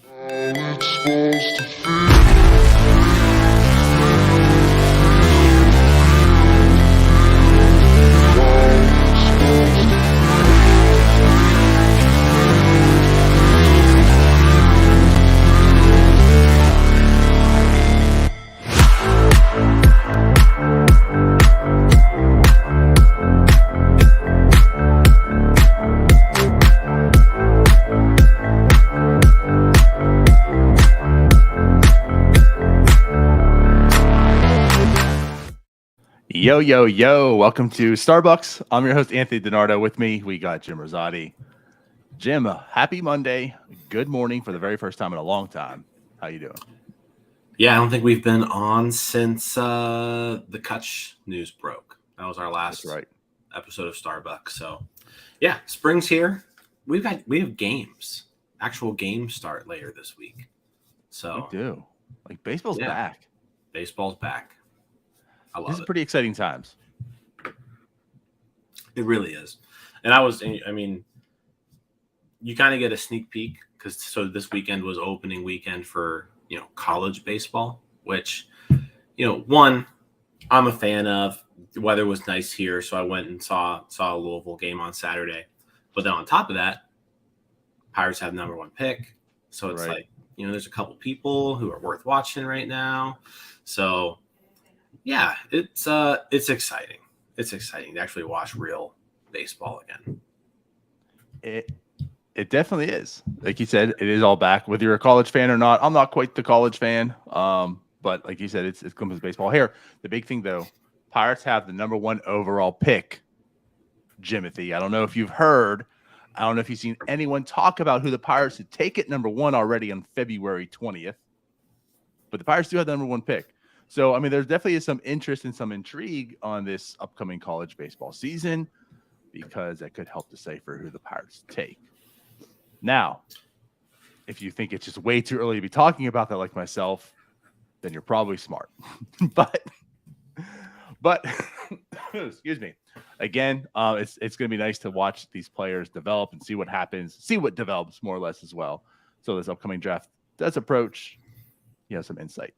It's supposed to feel. Yo, yo, yo. Welcome to Starbucs. I'm your host, Anthony DiNardo. With me, we got Jim Rosati. Jim, happy Monday. Good morning for the very first time in a long time. How you doing? Yeah, I don't think we've been on since the Kutch news broke. That was our last episode of Starbucks. So, yeah, spring's here. We have games, actual games start later this week. So we do. Like baseball's back. Baseball's back. I love it. This is pretty exciting times. It really is. And I mean, you kind of get a sneak peek because this weekend was opening weekend for college baseball, which one I'm a fan of. The weather was nice here, so I went and saw a Louisville game on Saturday. But then on top of that, Pirates have number one pick, so it's like there's a couple people who are worth watching right now. So yeah, it's exciting. It's exciting to actually watch real baseball again. It definitely is. Like you said, it is all back. Whether you're a college fan or not, I'm not quite the college fan. But like you said, it's Clemson's baseball here. The big thing though, Pirates have the number one overall pick. Jimothy, I don't know if you've heard. I don't know if you've seen anyone talk about who the Pirates would take at number one already on February 20th. But the Pirates do have the number one pick. So, I mean, there's definitely some interest and some intrigue on this upcoming college baseball season because that could help decipher who the Pirates take. Now, if you think it's just way too early to be talking about that like myself, then you're probably smart. but excuse me. Again, it's going to be nice to watch these players develop and see what happens, see what develops more or less as well. So this upcoming draft does approach, some insight.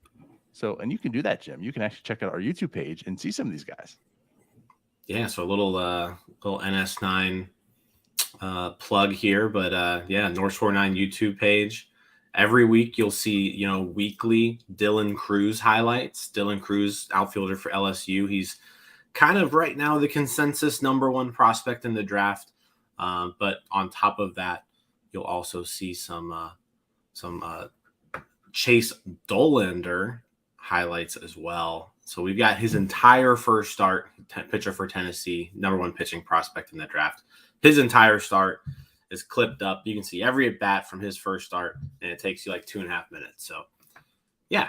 So, and you can do that, Jim. You can actually check out our YouTube page and see some of these guys. Yeah, so a little NS9 plug here, but North Shore 9 YouTube page. Every week you'll see, weekly Dylan Cruz highlights. Dylan Cruz, outfielder for LSU. He's kind of right now the consensus number one prospect in the draft. But on top of that, you'll also see some Chase Dollander highlights as well. So we've got his entire first start, pitcher for Tennessee, number one pitching prospect in the draft. His entire start is clipped up. You can see every at bat from his first start, and it takes you like 2.5 minutes. So, yeah,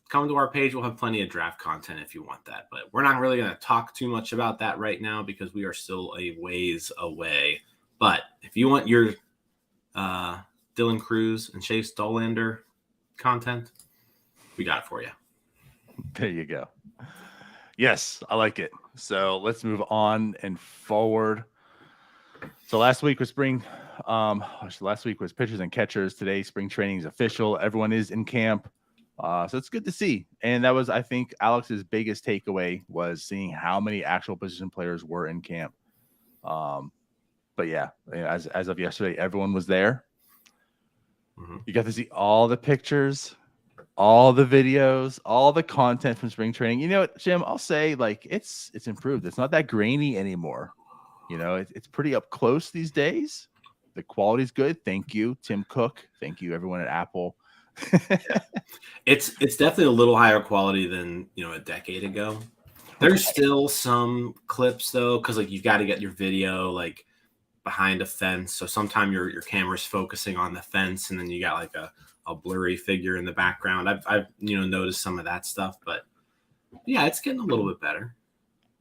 come to our page. We'll have plenty of draft content if you want that. But we're not really going to talk too much about that right now because we are still a ways away. But if you want your Dylan Cruz and Chase Dollander content, we got it for you. There you go. Yes, I like it. So let's move on and forward. So last week was last week was pitchers and catchers. Today, spring training is official. Everyone is in camp. So it's good to see. And that was, I think, Alex's biggest takeaway was seeing how many actual position players were in camp. But yeah, as of yesterday, everyone was there. Mm-hmm. You got to see all the pictures, all the videos, all the content from spring training. You know what, Jim, I'll say it's improved. It's not that grainy anymore. It's pretty up close these days. The quality's good. Thank you, Tim Cook. Thank you, everyone at Apple. It's definitely a little higher quality than a decade ago. There's still some clips though, because you've got to get your video behind a fence. So sometimes your camera's focusing on the fence, and then you got a blurry figure in the background. I've noticed some of that stuff, but yeah, it's getting a little bit better.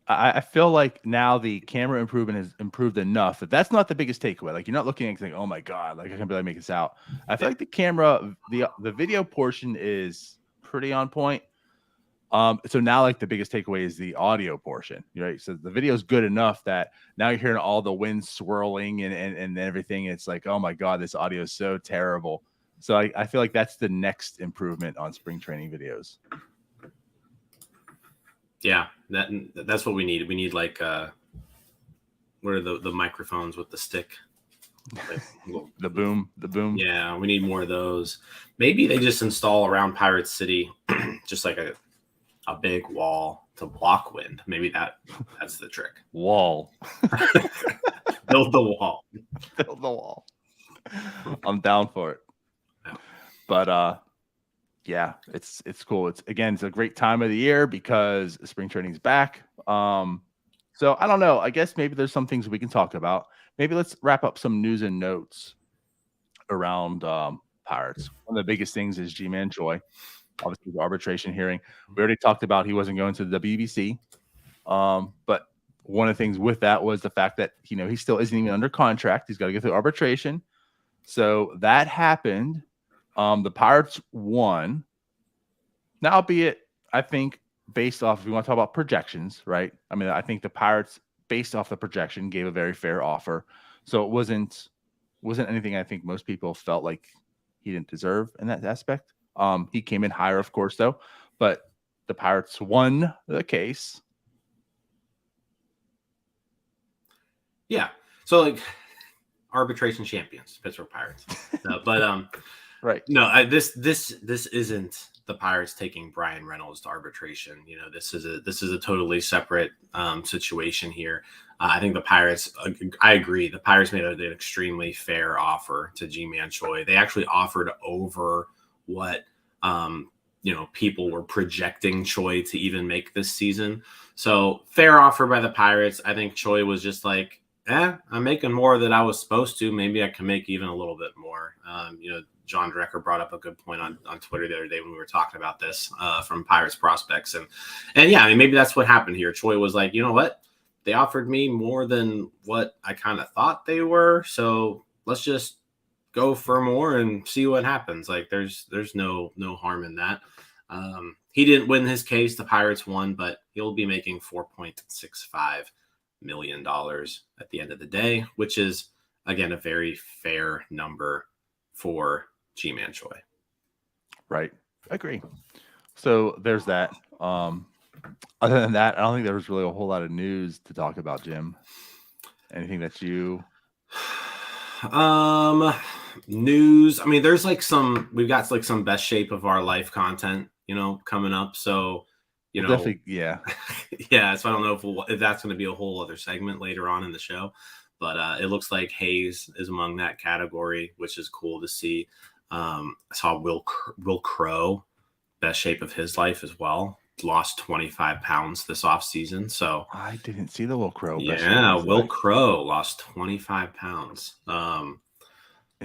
I feel like now the camera improvement has improved enough that's not the biggest takeaway. You're not looking at thinking, oh my God, I can barely make this out. I feel like the camera, the video portion is pretty on point. So now the biggest takeaway is the audio portion, right? So the video is good enough that now you're hearing all the wind swirling and everything. It's like, oh my God, this audio is so terrible. So I feel like that's the next improvement on spring training videos. Yeah, that's what we need. We need like what are the microphones with the stick? Like, the boom. Yeah, we need more of those. Maybe they just install around Pirate City, just like a big wall to block wind. Maybe that's the trick. Wall. Build the wall. Build the wall. I'm down for it. Yeah. But yeah, it's cool. It's a great time of the year because spring training's back. So I don't know. I guess maybe there's some things we can talk about. Maybe let's wrap up some news and notes around Pirates. One of the biggest things is G-Man Choi. Obviously, the arbitration hearing. We already talked about he wasn't going to the WBC. But one of the things with that was the fact that he still isn't even under contract. He's got to go through arbitration. So that happened. The Pirates won. Now, albeit, I think based off, if we want to talk about projections, right? I mean, I think the Pirates, based off the projection, gave a very fair offer. So it wasn't anything I think most people felt like he didn't deserve in that aspect. He came in higher, of course, though, but the Pirates won the case. Yeah. So like arbitration champions, Pittsburgh Pirates. Right. No, this isn't the Pirates taking Brian Reynolds to arbitration. This is a totally separate situation here. I think the Pirates, I agree. The Pirates made an extremely fair offer to G-Man Choi. They actually offered over what people were projecting Choi to even make this season. So fair offer by the Pirates. I think Choi was just like, I'm making more than I was supposed to. Maybe I can make even a little bit more. John Drecker brought up a good point on Twitter the other day when we were talking about this from Pirates prospects. And yeah, I mean, maybe that's what happened here. Choi was like, you know what? They offered me more than what I kind of thought they were. So let's just go for more and see what happens. Like there's no harm in that. He didn't win his case. The Pirates won, but he'll be making $4.65 million at the end of the day, which is, again, a very fair number for G-Man Choi. Right. I agree. So there's that. Other than that, I don't think there was really a whole lot of news to talk about, Jim. Anything that you news? I mean, there's we've got like some best shape of our life content, coming up. So, definitely, yeah. Yeah. So I don't know if that's going to be a whole other segment later on in the show, but it looks like Hayes is among that category, which is cool to see. I saw Will Crow, best shape of his life as well. Lost 25 pounds this offseason. So I didn't see the Will Crow. Yeah, Will Crow lost 25 pounds.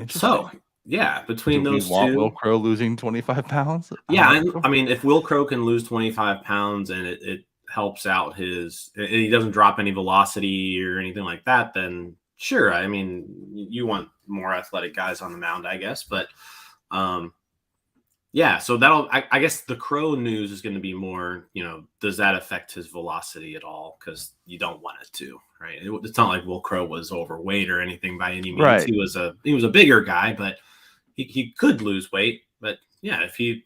So yeah, between those two, Will Crow losing 25 pounds? Yeah, I mean, if Will Crow can lose 25 pounds and it helps out and he doesn't drop any velocity or anything like that, then sure. I mean, you want more athletic guys on the mound, I guess. But yeah, so I guess the Crow news is going to be more, does that affect his velocity at all? Because you don't want it to, right? It's not like Will Crow was overweight or anything by any means. Right. He was a bigger guy, but he could lose weight. But yeah, if he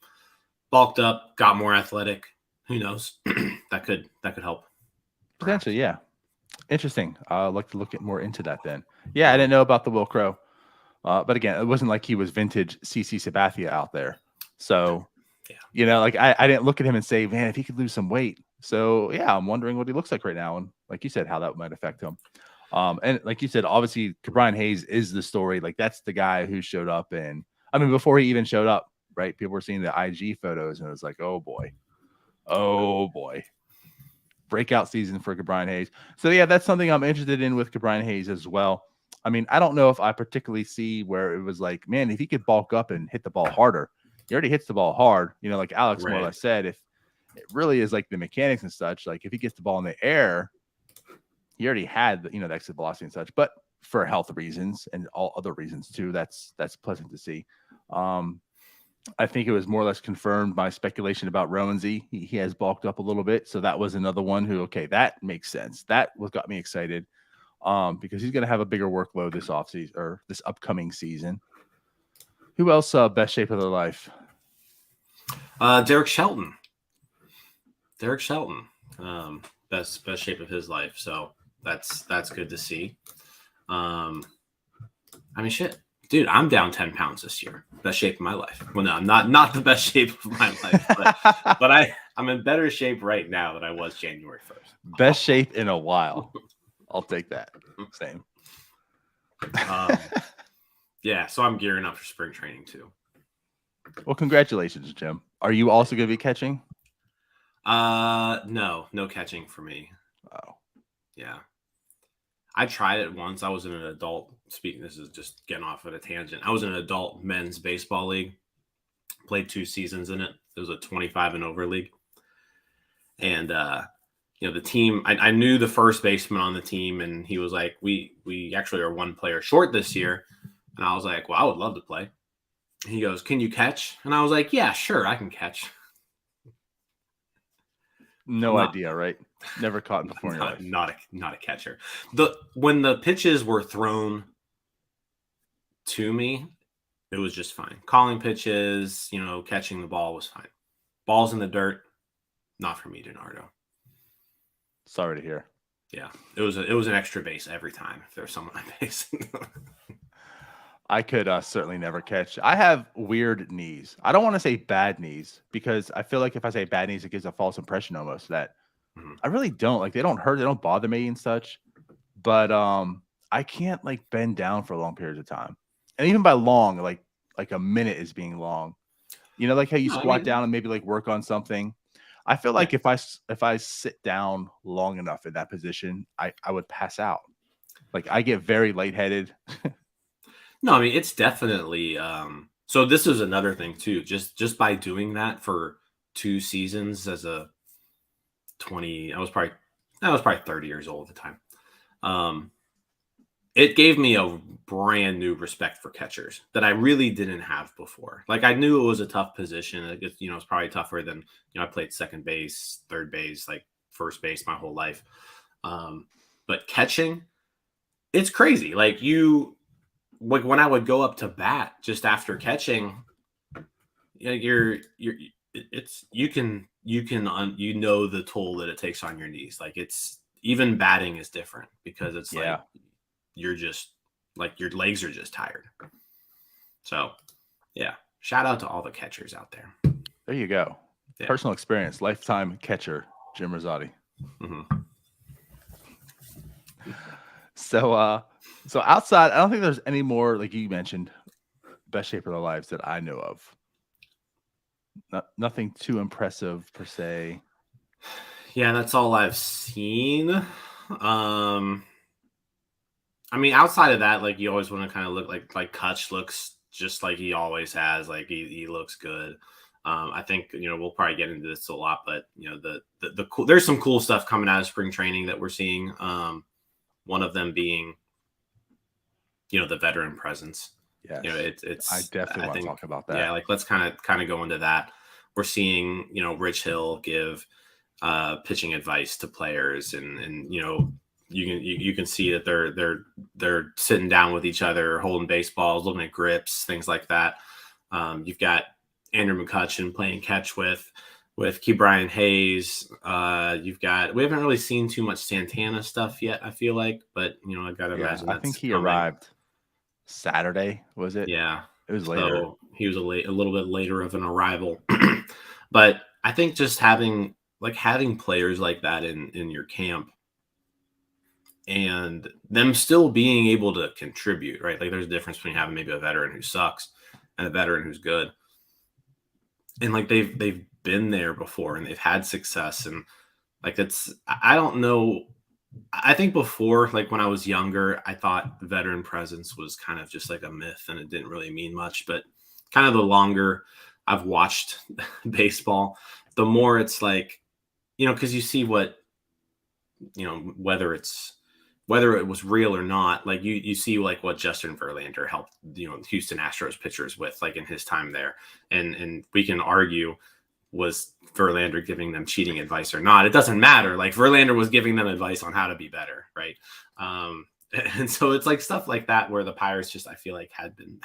bulked up, got more athletic, who knows? that could help. Potentially, yeah. Interesting. I'd like to look more into that then. Yeah, I didn't know about the Will Crow. But again, it wasn't like he was vintage CC Sabathia out there. So, yeah. I didn't look at him and say, man, if he could lose some weight. So, yeah, I'm wondering what he looks like right now. And like you said, how that might affect him. And like you said, obviously, Brian Hayes is the story. Like, that's the guy who showed up. And I mean, before he even showed up, right, people were seeing the IG photos and it was like, oh, boy. Breakout season for Brian Hayes. So, yeah, that's something I'm interested in with Brian Hayes as well. I mean, I don't know if I particularly see where it was like, man, if he could bulk up and hit the ball harder. He already hits the ball hard, like Alex more or less said. If it really is like the mechanics and such, like if he gets the ball in the air, he already had the exit velocity and such. But for health reasons and all other reasons too, that's pleasant to see. I think it was more or less confirmed by speculation about Rowensy. He has bulked up a little bit, so that was another one who, okay, that makes sense. That got me excited because he's going to have a bigger workload this offseason or this upcoming season. Who else? Best shape of their life. Derek Shelton. Best shape of his life. So that's good to see. I mean, shit, dude, I'm down 10 pounds this year. Best shape of my life. Well, no, I'm not the best shape of my life, but I'm in better shape right now than I was January 1st. Best shape in a while. I'll take that. Same. Yeah, so I'm gearing up for spring training too. Well, congratulations, Jim. Are you also going to be catching? No catching for me. Oh, Yeah. I tried it once. I was in an adult, this is just getting off at a tangent. I was in an adult men's baseball league, played 2 seasons in it. It was a 25 and over league. And, the team, I knew the first baseman on the team, and he was like, we actually are 1 player short this year. And I was like, well, I would love to play. And he goes, can you catch? And I was like, yeah, sure, I can catch. no idea, right? Never caught before in your life. Not a catcher. When the pitches were thrown to me, it was just fine. Calling pitches, catching the ball was fine. Balls in the dirt, not for me, DiNardo. Sorry to hear. Yeah, it was an extra base every time if there was someone on base. I could certainly never catch. I have weird knees. I don't want to say bad knees because I feel like if I say bad knees, it gives a false impression almost that I really don't. Like, they don't hurt, they don't bother me and such. But I can't like bend down for long periods of time. And even by long, like a minute is being long. Like how you squat down and maybe like work on something. I feel like if I sit down long enough in that position, I would pass out. Like, I get very lightheaded. No, I mean, it's definitely so this is another thing too. Just by doing that for 2 seasons as a 20, I was probably 30 years old at the time. It gave me a brand new respect for catchers that I really didn't have before. Like, I knew it was a tough position. It's probably tougher than, I played second base, third base, like first base my whole life. But catching, it's crazy. Like, when I would go up to bat just after catching, you know the toll that it takes on your knees. Like, it's even batting is different because it's like you're just like your legs are just tired. So yeah, shout out to all the catchers out there. There you go. Yeah. Personal experience, lifetime catcher, Jim Rosati. Mm-hmm. So outside, I don't think there's any more, like you mentioned, best shape of their lives that I know of. Nothing too impressive per se. Yeah, that's all I've seen. I mean, outside of that, like, you always want to kind of look like Kutch looks just like he always has. Like, he looks good. I think, we'll probably get into this a lot, but the cool, there's some cool stuff coming out of spring training that we're seeing. One of them being, the veteran presence. Yeah, it's. I definitely want to talk about that. Yeah, like, let's kind of go into that. We're seeing, Rich Hill give pitching advice to players, and you can see that they're sitting down with each other, holding baseballs, looking at grips, things like that. You've got Andrew McCutchen playing catch with Ke'Bryan Hayes. We haven't really seen too much Santana stuff yet, I feel like, but I gotta imagine I think he arrived Saturday, was it? Yeah, it was later. So he was a little bit later of an arrival, but I think just having players like that in your camp and them still being able to contribute, right? Like, there's a difference between having maybe a veteran who sucks and a veteran who's good. And like, they've been there before and they've had success. And like, I don't know. I think before, like when I was younger, I thought veteran presence was kind of just like a myth and it didn't really mean much, but kind of the longer I've watched baseball, the more it's like, cause you see what, whether it was real or not, like you see like what Justin Verlander helped, Houston Astros pitchers with, like in his time there. And we can argue, was Verlander giving them cheating advice or not? It doesn't matter. Like, Verlander was giving them advice on how to be better. Right. And so it's like stuff like that where the Pirates just, I feel like, had been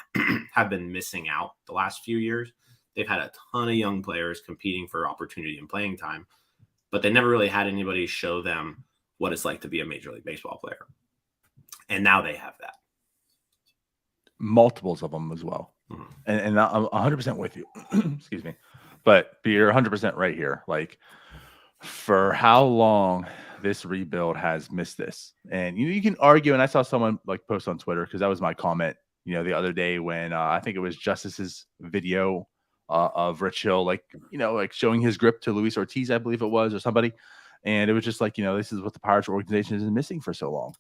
have been missing out the last few years. They've had a ton of young players competing for opportunity and playing time, but they never really had anybody show them what it's like to be a Major League Baseball player. And now they have that. Multiples of them as well. Mhm. And I'm 100% with you. Excuse me. But you're 100% right here. Like, for how long this rebuild has missed this. And you can argue, and I saw someone like post on Twitter, because that was my comment, the other day when I think it was Justice's video of Rich Hill, like showing his grip to Luis Ortiz, I believe it was, or somebody. And it was just like, this is what the Pirates organization has been missing for so long.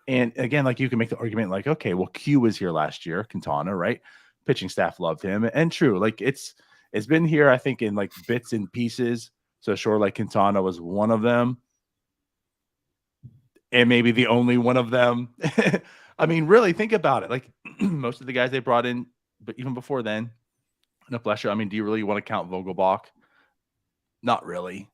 And again, like, you can make the argument like, okay, well, Q was here last year, Quintana, right? Pitching staff loved him. And true, like it's been here, I think, in like bits and pieces. So sure, like Quintana was one of them, and maybe the only one of them. I mean, really think about it. Like, most of the guys they brought in, but even before then, no pressure. I mean, do you really want to count Vogelbach? Not really.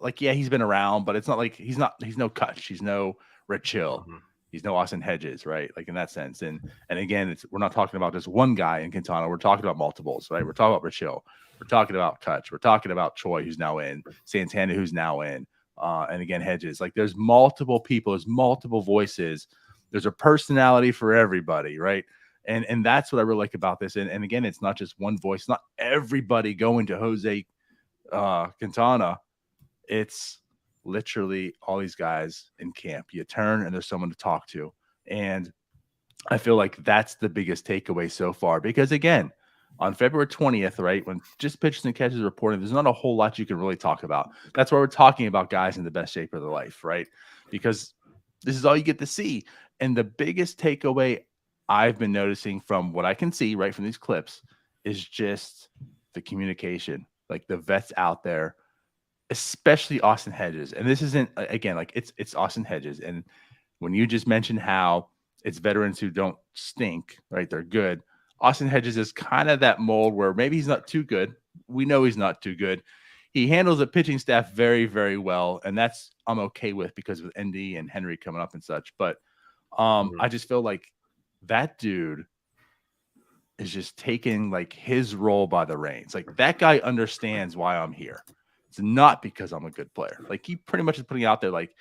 Like, yeah, he's been around, but it's not like he's no Kutch. He's no Rich Hill. Mhm. He's no Austin Hedges, right? Like, in that sense. And again, we're not talking about just one guy in Quintana. We're talking about multiples, right? We're talking about Rich Hill. We're talking about Kutch. We're talking about Choi, who's now in, Santana, who's now in, and again, Hedges. Like, there's multiple people, there's multiple voices. There's a personality for everybody, right? And that's what I really like about this. And again, it's not just one voice, not everybody going to Jose Quintana. It's literally all these guys in camp. You turn and there's someone to talk to. And I feel like that's the biggest takeaway so far, because again, on February 20th, right, when just pitches and catches reporting, there's not a whole lot you can really talk about. That's why we're talking about guys in the best shape of their life, right? Because this is all you get to see. And the biggest takeaway I've been noticing from what I can see, right, from these clips, is just the communication. Like, the vets out there, especially Austin Hedges. And this isn't, again, like, it's Austin Hedges. And when you just mentioned how it's veterans who don't stink, right? They're good. Austin Hedges is kind of that mold where maybe he's not too good. We know he's not too good. He handles the pitching staff very, very well. And that's, I'm okay with, because with ND and Henry coming up and such. But I just feel like that dude is just taking like his role by the reins. Like, that guy understands why I'm here. It's not because I'm a good player. Like, he pretty much is putting out there, like,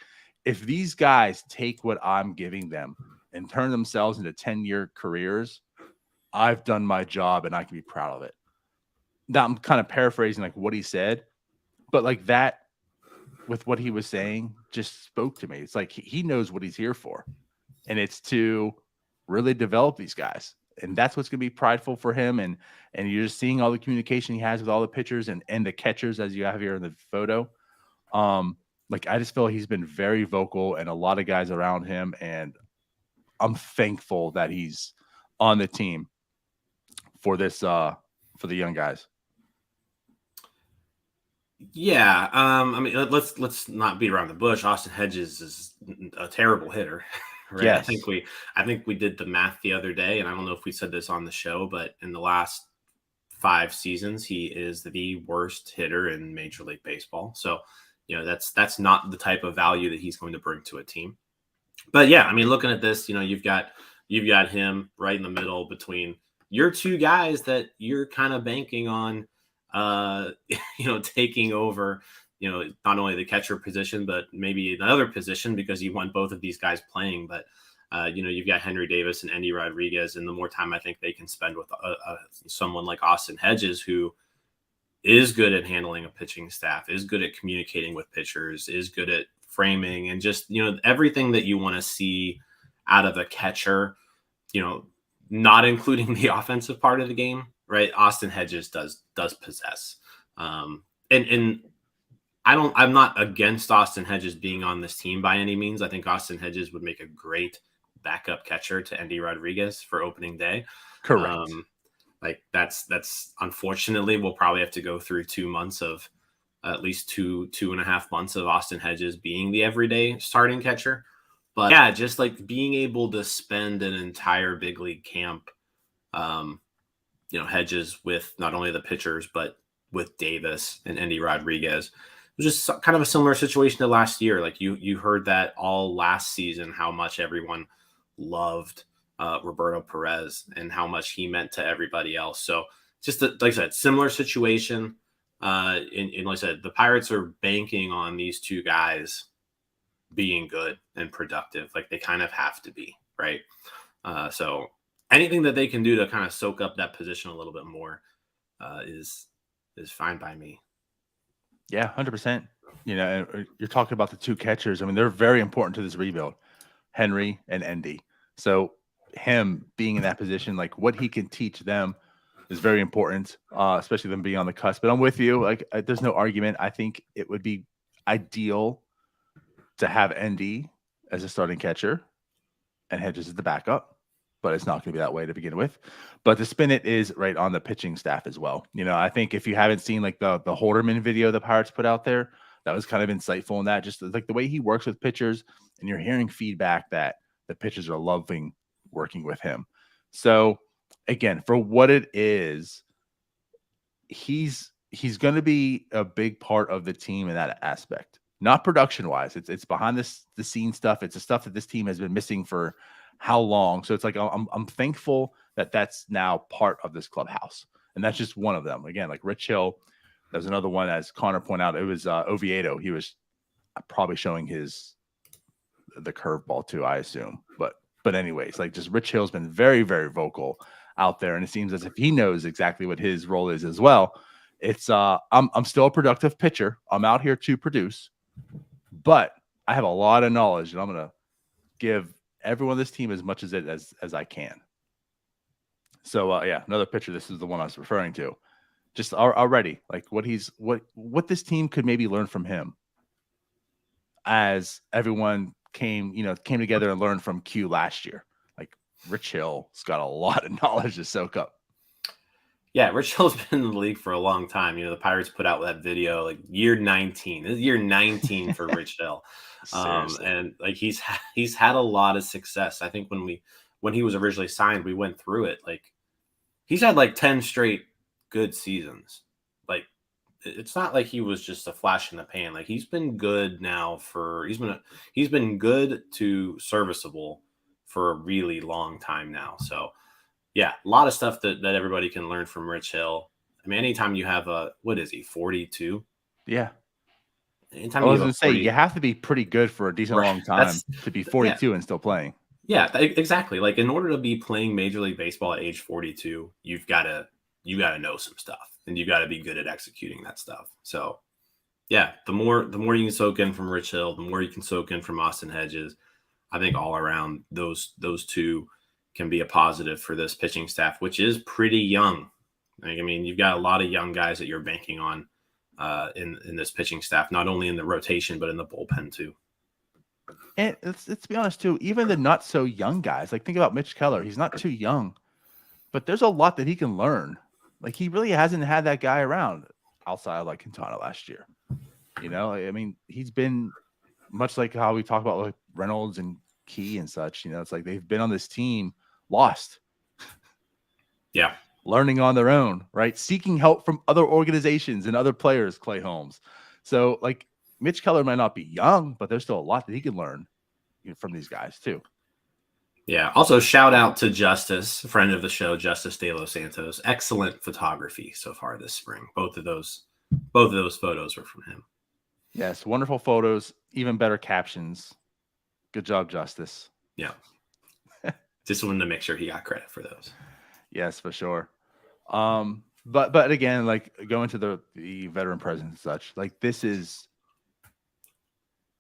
if these guys take what I'm giving them and turn themselves into 10-year careers, I've done my job and I can be proud of it. Now, I'm kind of paraphrasing like what he said, but like that, with what he was saying, just spoke to me. It's like he knows what he's here for, and it's to really develop these guys. And that's what's going to be prideful for him. And you're just seeing all the communication he has with all the pitchers and the catchers, as you have here in the photo. Like, I just feel he's been very vocal, and a lot of guys around him. And I'm thankful that he's on the team for this, for the young guys. Yeah, I mean, let's not beat around the bush. Austin Hedges is a terrible hitter, right? Yes. I think we did the math the other day, and I don't know if we said this on the show, but in the last 5 seasons, he is the worst hitter in Major League Baseball. So, that's not the type of value that he's going to bring to a team. But yeah, I mean, looking at this, you've got him right in the middle between your two guys that you're kind of banking on, taking over, not only the catcher position, but maybe another position, because you want both of these guys playing. But, you've got Henry Davis and Andy Rodriguez, and the more time I think they can spend with someone like Austin Hedges, who is good at handling a pitching staff, is good at communicating with pitchers, is good at framing, and just, everything that you want to see out of a catcher, not including the offensive part of the game, right? Austin Hedges does possess. And I'm not against Austin Hedges being on this team by any means. I think Austin Hedges would make a great backup catcher to Andy Rodriguez for opening day. Correct. Like, that's unfortunately, we'll probably have to go through 2 months of at least 2.5 months of Austin Hedges being the everyday starting catcher. But yeah, just like being able to spend an entire big league camp, Hedges with not only the pitchers, but with Davis and Andy Rodriguez, was just kind of a similar situation to last year. Like you heard that all last season, how much everyone loved Roberto Perez and how much he meant to everybody else. So just like I said, similar situation. And like I said, the Pirates are banking on these two guys being good and productive. Like they kind of have to be, right? So anything that they can do to kind of soak up that position a little bit more is fine by me. Yeah, 100%. You know, you're talking about the two catchers. I mean, they're very important to this rebuild, Henry and Endy. So him being in that position, like what he can teach them is very important, especially them being on the cusp. But I'm with you. Like, there's no argument. I think it would be ideal to have Endy as a starting catcher and Hedges as the backup, but it's not going to be that way to begin with. But the spin it is right on the pitching staff as well. You know, I think if you haven't seen like the Holderman video the Pirates put out there, that was kind of insightful in that, just like the way he works with pitchers, and you're hearing feedback that the pitchers are loving working with him. So again, for what it is, he's going to be a big part of the team in that aspect. Not production wise, it's behind the scene stuff. It's the stuff that this team has been missing for how long. So it's like I'm thankful that that's now part of this clubhouse, and that's just one of them. Again, like Rich Hill, there's another one, as Connor pointed out. It was Oviedo. He was probably showing the curveball too, I assume. But anyways, like just Rich Hill's been very, very vocal out there, and it seems as if he knows exactly what his role is as well. It's I'm still a productive pitcher. I'm out here to produce, but I have a lot of knowledge, and I'm gonna give everyone on this team as much as I can. So yeah, another pitcher. This is the one I was referring to. Just already, like what this team could maybe learn from him, as everyone came together and learned from Q last year. Like Rich Hill's got a lot of knowledge to soak up. Yeah, Rich Hill's been in the league for a long time. You know, the Pirates put out that video like year 19. This is year 19 for Rich Hill. And like he's had a lot of success. I think when he was originally signed, we went through it. Like he's had like 10 straight good seasons. Like it's not like he was just a flash in the pan. Like he's been good now he's been good to serviceable for a really long time now. So yeah, a lot of stuff that everybody can learn from Rich Hill. I mean, anytime you have what is he, 42? Yeah. Anytime I was going to say, you have to be pretty good for a decent long time to be 42 and still playing. Yeah, exactly. Like in order to be playing Major League Baseball at age 42, you've got to know some stuff, and you got to be good at executing that stuff. So yeah, the more you can soak in from Rich Hill, the more you can soak in from Austin Hedges. I think all around those two can be a positive for this pitching staff, which is pretty young. Like, I mean, you've got a lot of young guys that you're banking on in this pitching staff, not only in the rotation, but in the bullpen too. And let's be honest too, even the not so young guys, like think about Mitch Keller. He's not too young, but there's a lot that he can learn. Like he really hasn't had that guy around outside of like Quintana last year. You know, I mean, he's been much like how we talk about like Reynolds and Key and such. You know, it's like they've been on this team lost. Yeah. Learning on their own, right? Seeking help from other organizations and other players, Clay Holmes. So like Mitch Keller might not be young, but there's still a lot that he can learn from these guys too. Yeah. Also shout out to Justice, a friend of the show, Justice De Los Santos. Excellent photography so far this spring. Both of those photos were from him. Yes. Wonderful photos, even better captions. Good job, Justice. Yeah. Just wanted to make sure he got credit for those. Yes, for sure. But again, like going to the veteran presence and such, like this is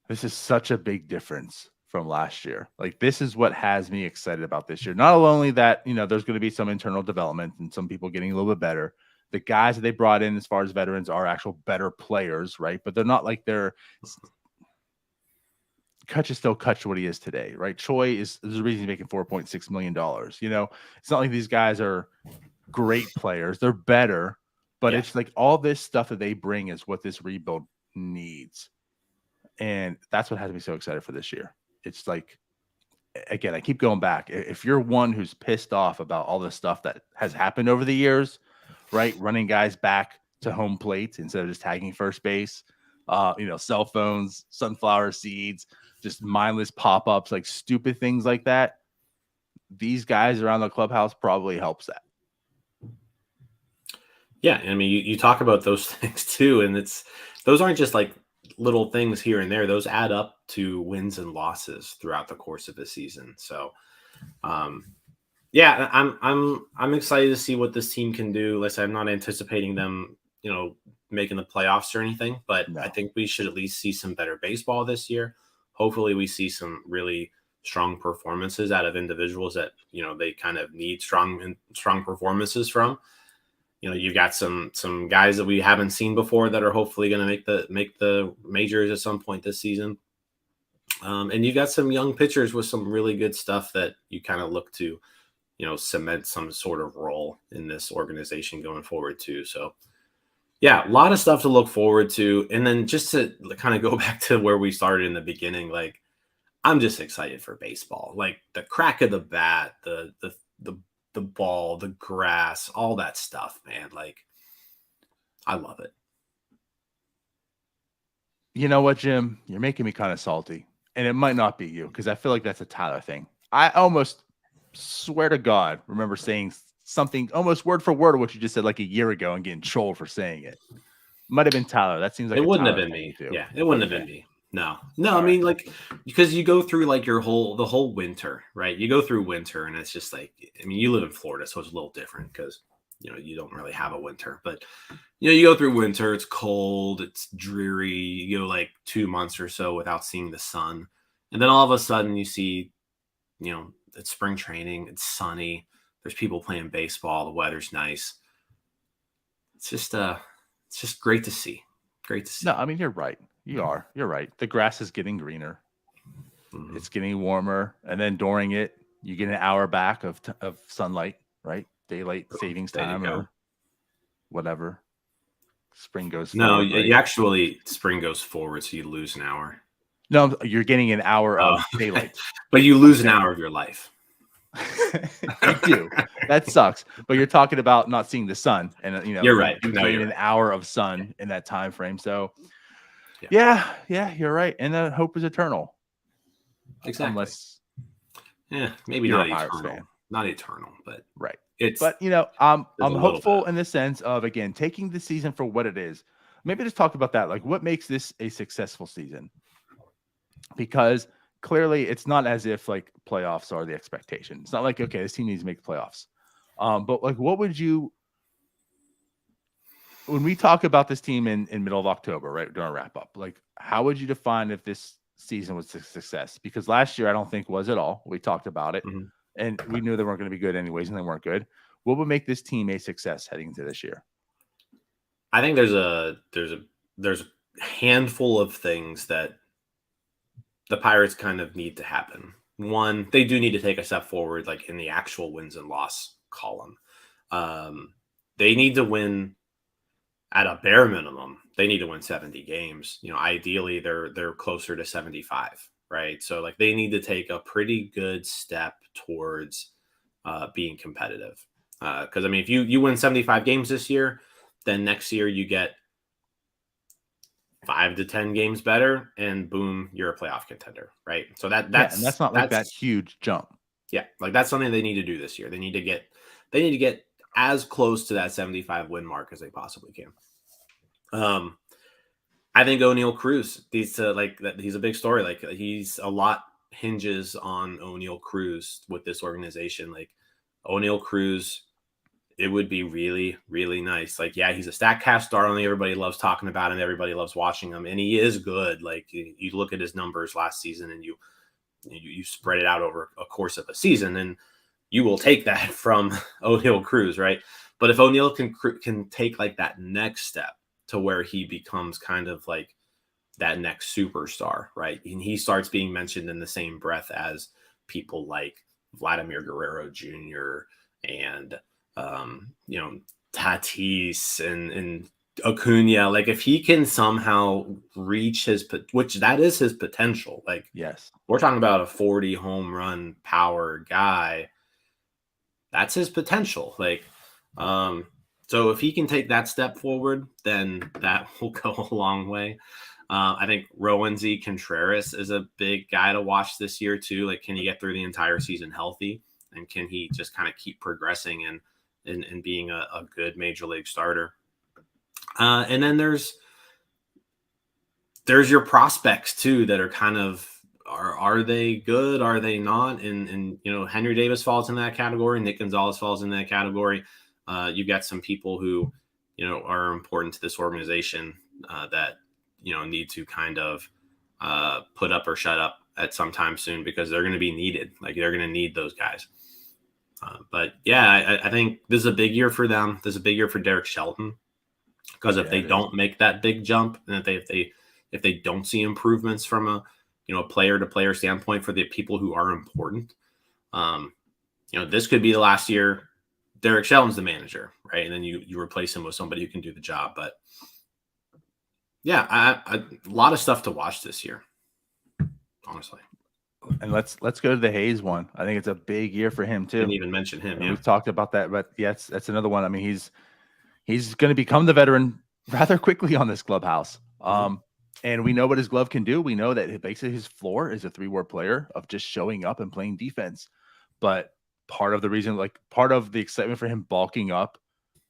such a big difference from last year. Like this is what has me excited about this year. Not only that, you know, there's going to be some internal development and some people getting a little bit better. The guys that they brought in as far as veterans are actual better players, right? But they're not like Kutch is still Kutch what he is today, right? Choi is the reason he's making $4.6 million. You know, it's not like these guys are great players. They're better, but it's like all this stuff that they bring is what this rebuild needs. And that's what has me so excited for this year. It's like, again, I keep going back. If you're one who's pissed off about all the stuff that has happened over the years, right? Running guys back to home plate instead of just tagging first base, cell phones, sunflower seeds, just mindless pop-ups, like stupid things like that. These guys around the clubhouse probably helps that. Yeah, I mean, you talk about those things too, and those aren't just like little things here and there. Those add up to wins and losses throughout the course of the season. So, yeah, I'm excited to see what this team can do. Like I said, I'm not anticipating them, making the playoffs or anything, but I No. think we should at least see some better baseball this year. Hopefully, we see some really strong performances out of individuals that they kind of need strong performances from. You've got some guys that we haven't seen before that are hopefully going to make the majors at some point this season. And you got some young pitchers with some really good stuff that you kind of look to, cement some sort of role in this organization going forward too. So yeah, a lot of stuff to look forward to. And then just to kind of go back to where we started in the beginning, like I'm just excited for baseball. Like the crack of the bat, the ball, the grass, all that stuff, man. Like, I love it. You know what, Jim? You're making me kind of salty. And it might not be you, because I feel like that's a Tyler thing. I almost swear to God remember saying something almost word for word what you just said like a year ago and getting trolled for saying it. Might have been Tyler. That seems like It wouldn't have Tyler been thing me. too. Yeah, it wouldn't have been me. No. All I mean, right. like, because you go through like the whole winter, right? You go through winter, and it's just like, I mean, you live in Florida, so it's a little different because you don't really have a winter, but you go through winter, it's cold, it's dreary, you go like 2 months or so without seeing the sun, and then all of a sudden you see, it's spring training, it's sunny, there's people playing baseball, the weather's nice. It's just great to see. Great to see. No, I mean, you're right. You're right. The grass is getting greener. Mhm. It's getting warmer. And then during it, you get an hour back of sunlight, right? Daylight savings There you time go. or whatever. Spring goes No, forward, right? you actually spring goes forward, so you lose an hour. No, you're getting an hour Oh, of daylight. but you lose an hour of your life. You do. That sucks. But you're talking about not seeing the sun, and You're right. you No, gain you're an right. hour of sun in that time frame. So, yeah, you're right. And hope is eternal, Exactly. unless Yeah, maybe you're not a Pirates eternal. fan, Not eternal, but right? it's But I'm there's a little hopeful bit. in the sense of again taking the season for what it is. Maybe just talk about that. Like, what makes this a successful season? Because clearly, it's not as if like playoffs are the expectation. It's not like okay, this team needs to make the playoffs. But like, what would you when we talk about this team in middle of October, right during wrap up? Like, how would you define if this season was a success? Because last year, I don't think was at all. We talked about it, Mhm. and we knew they weren't going to be good anyways, and they weren't good. What would make this team a success heading into this year? I think there's a handful of things that the Pirates kind of need to happen. One, they do need to take a step forward, like in the actual wins and loss column. They need to win at a bare minimum. They need to win 70 games. Ideally they're closer to 75, right? So like they need to take a pretty good step towards being competitive. Because I mean, if you win 75 games this year, then next year you get 5 to 10 games better, and boom, you're a playoff contender, right? So And that's not like that huge jump. yeah, like that's something they need to do this year. They need to get as close to that 75 win mark as they possibly can. I think O'Neal Cruz needs to like that. He's a big story. Like he's a lot hinges on O'Neal Cruz with this organization. Like O'Neal Cruz, it would be really, really nice. Like, yeah, he's a StatCast darling. Everybody loves talking about him. Everybody loves watching him, and he is good. Like you look at his numbers last season, and you spread it out over a course of a season, and you will take that from O'Neal Cruz, right? But if O'Neal can take like that next step to where he becomes kind of like that next superstar, right? And he starts being mentioned in the same breath as people like Vladimir Guerrero Jr. and Tatis and Acuna. Like if he can somehow reach which that is his potential. Like Yes, we're talking about a 40 home run power guy. That's his potential. Like, so if he can take that step forward, then that will go a long way. I think Rowan Z. Contreras is a big guy to watch this year too. Like, can he get through the entire season healthy, and can he just kind of keep progressing and being a good major league starter? And then there's your prospects too that are kind of are they good? Are they not? And Henry Davis falls in that category. Nick Gonzalez falls in that category. You've got some people who are important to this organization that need to kind of put up or shut up at some time soon, because they're going to be needed. Like, they're going to need those guys. But yeah, I think this is a big year for them. This is a big year for Derek Shelton, because if they don't make that big jump, and if they don't see improvements from a player to player standpoint for the people who are important, this could be the last year Derek Shelton's the manager, right? And then you replace him with somebody who can do the job. But yeah, a lot of stuff to watch this year, honestly. And let's go to the Hayes one. I think it's a big year for him too. Didn't even mention him. We've talked about that, but yes, that's another one. I mean, he's going to become the veteran rather quickly on this clubhouse. And we know what his glove can do. We know that basically his floor is a 3-war player of just showing up and playing defense. But part of the reason, like part of the excitement for him bulking up,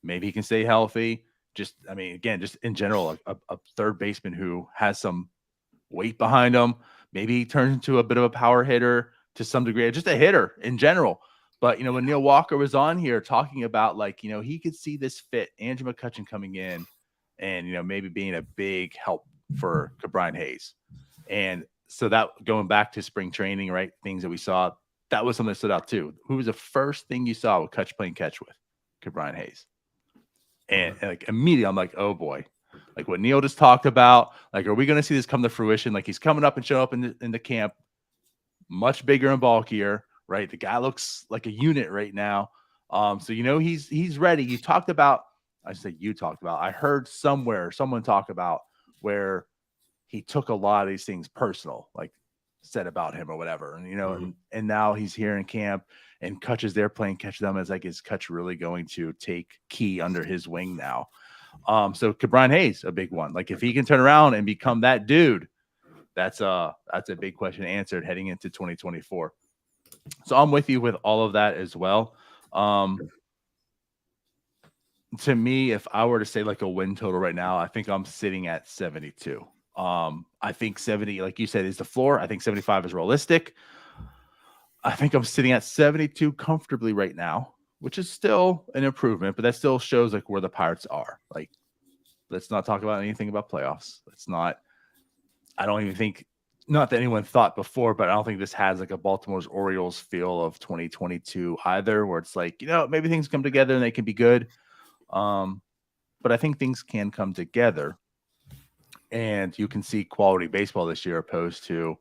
maybe he can stay healthy. Just in general, a third baseman who has some weight behind him. Maybe he turns into a bit of a power hitter to some degree, just a hitter in general. But, when Neil Walker was on here talking about, like, he could see this fit, Andrew McCutchen coming in and, maybe being a big help for Ke'Bryan Hayes. And so that, going back to spring training, right, things that we saw, that was something that stood out too. Who was the first thing you saw with playing catch with? Ke'Bryan Hayes. And like immediately I'm like, oh boy, like what Neil just talked about, like, are we going to see this come to fruition? Like, he's coming up and showing up in the camp, much bigger and bulkier, right? The guy looks like a unit right now. So, he's ready. You talked about, I heard somewhere, someone talk about where he took a lot of these things personal, like said about him or whatever. And, and now he's here in camp and Kutch is there playing catch them. As like, is Kutch really going to take Key under his wing now? So Ke'Bryan Hayes, a big one. Like, if he can turn around and become that dude, that's a big question answered heading into 2024. So I'm with you with all of that as well. To me, if I were to say like a win total right now, I think I'm sitting at 72. I think 70, like you said, is the floor. I think 75 is realistic. I think I'm sitting at 72 comfortably right now, which is still an improvement, but that still shows like where the Pirates are. Like, let's not talk about anything about playoffs. I don't even think, not that anyone thought before, but I don't think this has like a Baltimore's Orioles feel of 2022 either, where it's like, maybe things come together and they can be good. But I think things can come together and you can see quality baseball this year opposed to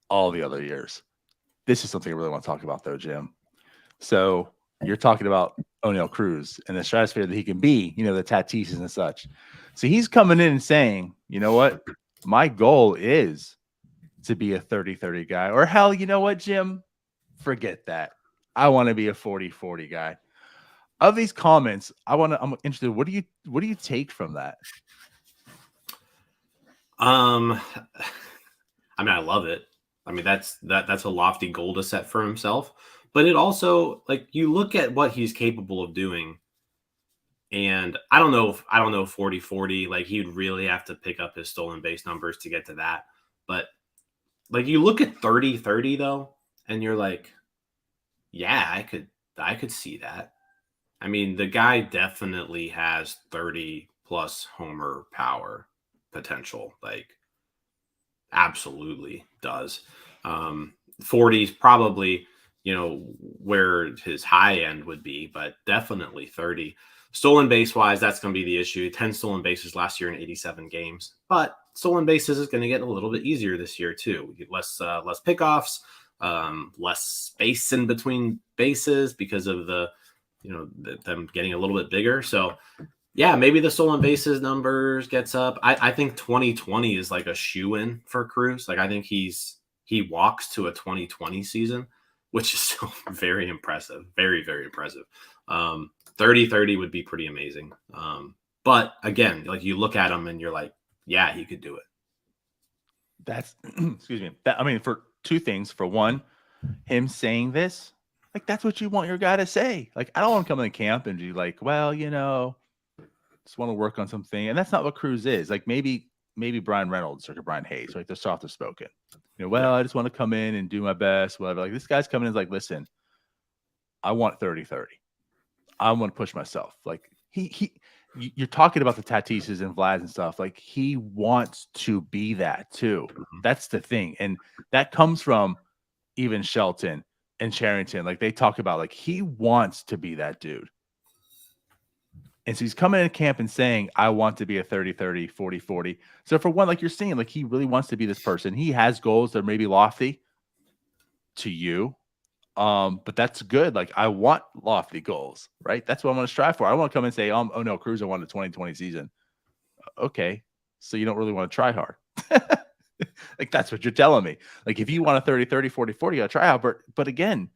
all the other years. This is something I really want to talk about though, Jim. So you're talking about O'Neal Cruz and the stratosphere that he can be, the Tatis and such. So he's coming in and saying, you know what? My goal is to be a 30-30 guy. Or hell, you know what, Jim? Forget that. I want to be a 40-40 guy. Of these comments, I'm interested. What do you take from that? I mean, I love it. I mean, that's a lofty goal to set for himself. But it also, like, you look at what he's capable of doing, and I don't know 40-40, like, he'd really have to pick up his stolen base numbers to get to that. But like, you look at 30-30 though, and you're like, yeah, I could see that. I mean, the guy definitely has 30 plus homer power potential, like, absolutely does. 40 is probably, where his high end would be, but definitely 30. Stolen base wise, that's going to be the issue. 10 stolen bases last year in 87 games, but stolen bases is going to get a little bit easier this year too. We get less pickoffs, less space in between bases because of them getting a little bit bigger. So yeah, maybe the stolen bases numbers gets up. I think 2020 is like a shoe-in for Cruz. Like, I think he walks to a 2020 season, which is still very impressive. Very, very impressive. 30-30 would be pretty amazing. But again, like, you look at him and you're like, yeah, he could do it. That's excuse me. That, I mean, for two things. For one, him saying this, like that's what you want your guy to say. Like, I don't want to come in camp and be like, well, just want to work on something. And that's not what Cruz is. Like maybe Brian Reynolds or Brian Hayes, right? They're softer spoken. Well, I just want to come in and do my best, whatever. Like this guy's coming in is like, listen, I want 30-30. I want to push myself. Like you're talking about the Tatises and Vlad and stuff. Like he wants to be that too. That's the thing. And that comes from even Shelton and Charrington. Like they talk about like he wants to be that dude. And so he's coming in camp and saying, I want to be a 30-30, 40-40. So for one, like you're saying, like he really wants to be this person. He has goals that may be lofty to you. But that's good. Like I want lofty goals, right? That's what I want to strive for. I don't want to come and say, oh no, Cruz won the 2020 season. Okay. So you don't really want to try hard. Like that's what you're telling me. Like if you want a 30-30, 40-40, you gotta try hard. But again,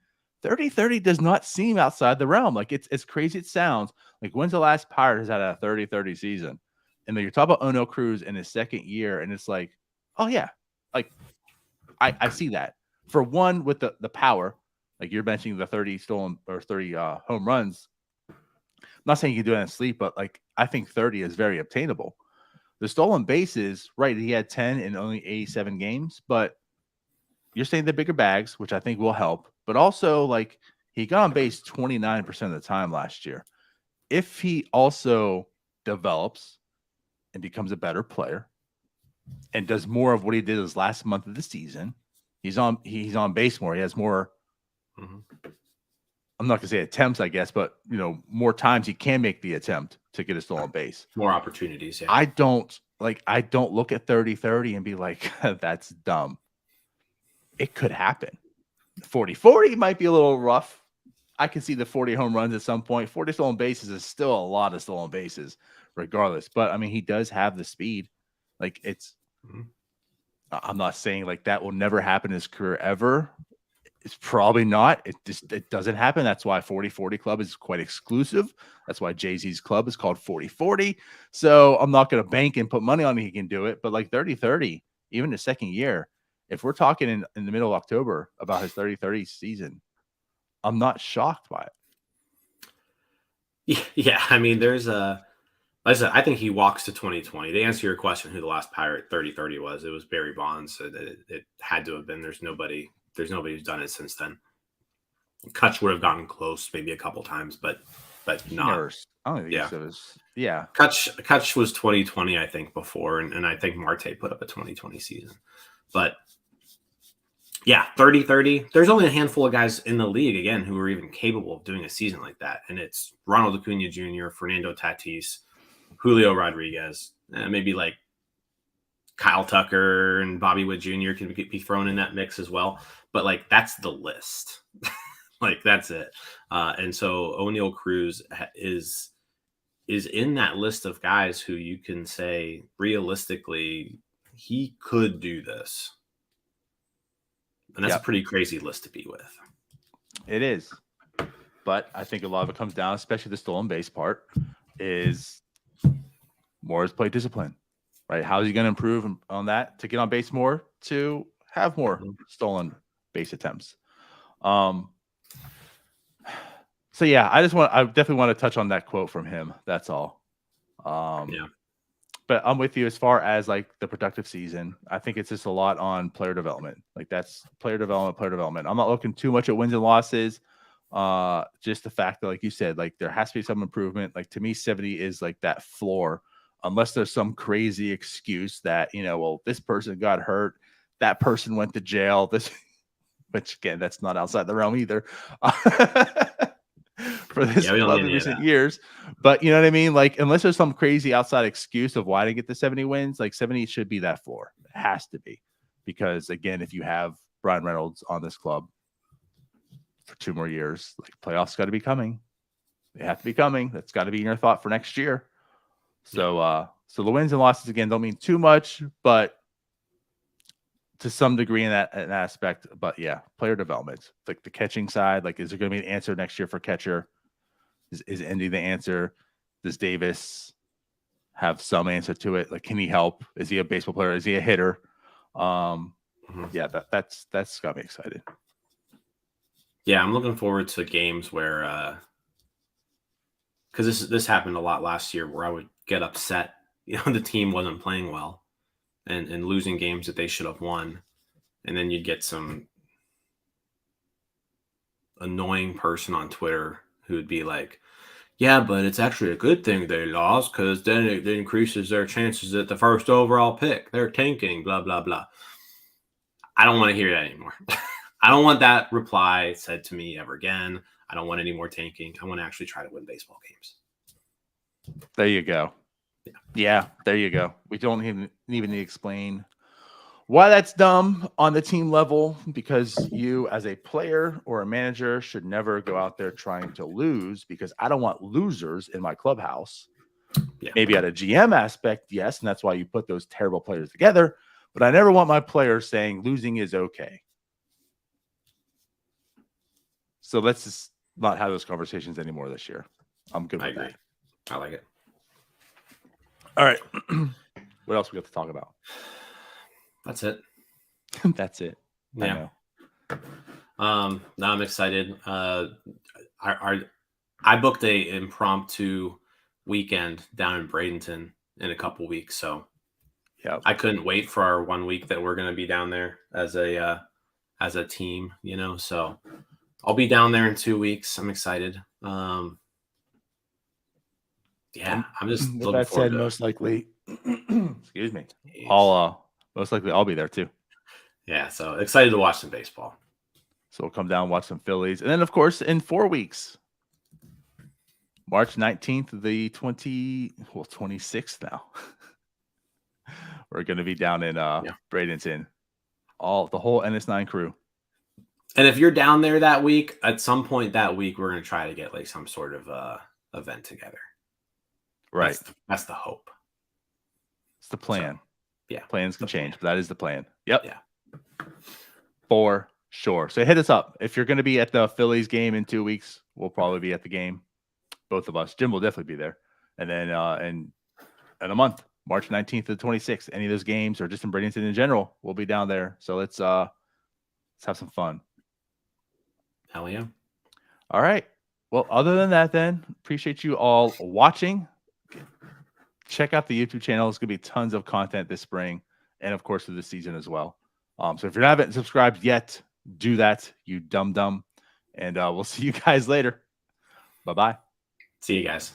30-30 does not seem outside the realm. Like it's as crazy as it sounds. Like when's the last Pirate has had a 30-30 season? And then you're talking about Ono Cruz in his second year, and it's like, oh yeah, like I see that. For one, with the power, like you're mentioning the 30 stolen or 30 home runs. I'm not saying you can do it in sleep, but like I think 30 is very obtainable. The stolen bases, right? He had 10 in only 87 games, but you're saying the bigger bags, which I think will help. But also, like he got on base 29% of the time last year. If he also develops and becomes a better player and does more of what he did his last month of the season, he's on base more. He has more. I'm not gonna say attempts, I guess, but more times he can make the attempt to get a stolen base. More opportunities. Yeah. I don't look at 30-30 and be like, that's dumb. It could happen. 40-40 might be a little rough. I can see the 40 home runs at some point. 40 stolen bases is still a lot of stolen bases, regardless. But I mean, he does have the speed. Like it's. I'm not saying like that will never happen in his career ever. It's probably not. It doesn't happen. That's why 40-40 Club is quite exclusive. That's why Jay-Z's club is called 40-40. So I'm not going to bank and put money on he can do it. But like 30-30, even the second year, if we're talking in the middle of October about his 30-30 season, I'm not shocked by it. Yeah. I mean, like I said, I think he walks to 2020. To answer your question, who the last Pirate 30-30 was, it was Barry Bonds. So it had to have been. There's nobody who's done it since then. Kutch would have gotten close maybe a couple times, but not. I don't think it was. Yeah. Kutch was 2020, I think, before, and I think Marte put up a 2020 season. But yeah, 30-30. There's only a handful of guys in the league, again, who are even capable of doing a season like that. And it's Ronald Acuna Jr., Fernando Tatis, Julio Rodriguez, maybe like Kyle Tucker and Bobby Witt Jr. can be thrown in that mix as well. But like, that's the list. Like, that's it. And so O'Neal Cruz is in that list of guys who you can say realistically, he could do this. And that's a pretty crazy list to be with. It is. But I think a lot of it comes down, especially the stolen base part, is more is play discipline, right? How is he going to improve on that to get on base more, to have more stolen base attempts? So yeah, I definitely want to touch on that quote from him. That's all. Yeah. But I'm with you as far as like the productive season. I think it's just a lot on player development. Like that's player development. I'm not looking too much at wins and losses. Just the fact that, like you said, like there has to be some improvement. Like to me, 70 is like that floor, unless there's some crazy excuse that, well, this person got hurt, that person went to jail, which again, that's not outside the realm either. For this club in recent years. But you know what I mean? Like, unless there's some crazy outside excuse of why to get the 70 wins, like 70 should be that floor. It has to be. Because again, if you have Brian Reynolds on this club for 2 more years, like playoffs got to be coming. They have to be coming. That's got to be in your thought for next year. So so the wins and losses again don't mean too much, but to some degree in that aspect. But yeah, player development, like the catching side, like is there going to be an answer next year for catcher? Is Indy the answer? Does Davis have some answer to it. Like, can he help? Is he a baseball player? Is he a hitter? Yeah, that's got me excited. Yeah, I'm looking forward to games where, because this happened a lot last year, where I would get upset, the team wasn't playing well, and losing games that they should have won, and then you'd get some annoying person on Twitter who would be like, yeah, but it's actually a good thing they lost because then it increases their chances at the first overall pick. They're tanking, blah, blah, blah. I don't want to hear that anymore. I don't want that reply said to me ever again. I don't want any more tanking. I want to actually try to win baseball games. There you go. Yeah, there you go. We don't even need to explain why that's dumb on the team level, because you as a player or a manager should never go out there trying to lose, because I don't want losers in my clubhouse. Yeah. Maybe at a GM aspect, yes, and that's why you put those terrible players together, but I never want my players saying losing is okay. So let's just not have those conversations anymore this year. I'm good with that. I like it. All right. What else we got to talk about? That's it. That's it. Yeah. Now I'm excited. I booked a impromptu weekend down in Bradenton in a couple weeks, so yeah, I couldn't wait for our 1 week that we're going to be down there as a team. So I'll be down there in 2 weeks. I'm excited. I'm just with looking that forward said, to most likely, excuse me, Jeez. most likely I'll be there too. Yeah, so excited to watch some baseball. So we'll come down, watch some Phillies, and then of course in 4 weeks, March 19th, the 26th now. We're going to be down in Bradenton, the whole NS9 crew. And if you're down there that week, at some point that week, we're going to try to get like some sort of event together. Right. That's the hope. It's the plan. So, yeah. Plans can change, but that is the plan. Yep. Yeah. For sure. So hit us up. If you're going to be at the Phillies game in 2 weeks, we'll probably be at the game. Both of us. Jim will definitely be there. And then in a month, March 19th to the 26th, any of those games or just in Bradenton in general, we'll be down there. So let's have some fun. Hell yeah. All right. Well, other than that, then, appreciate you all watching. Check out the YouTube channel. It's going to be tons of content this spring and, of course, through the season as well. So if you haven't subscribed yet, do that, you dumb. And we'll see you guys later. Bye-bye. See you guys.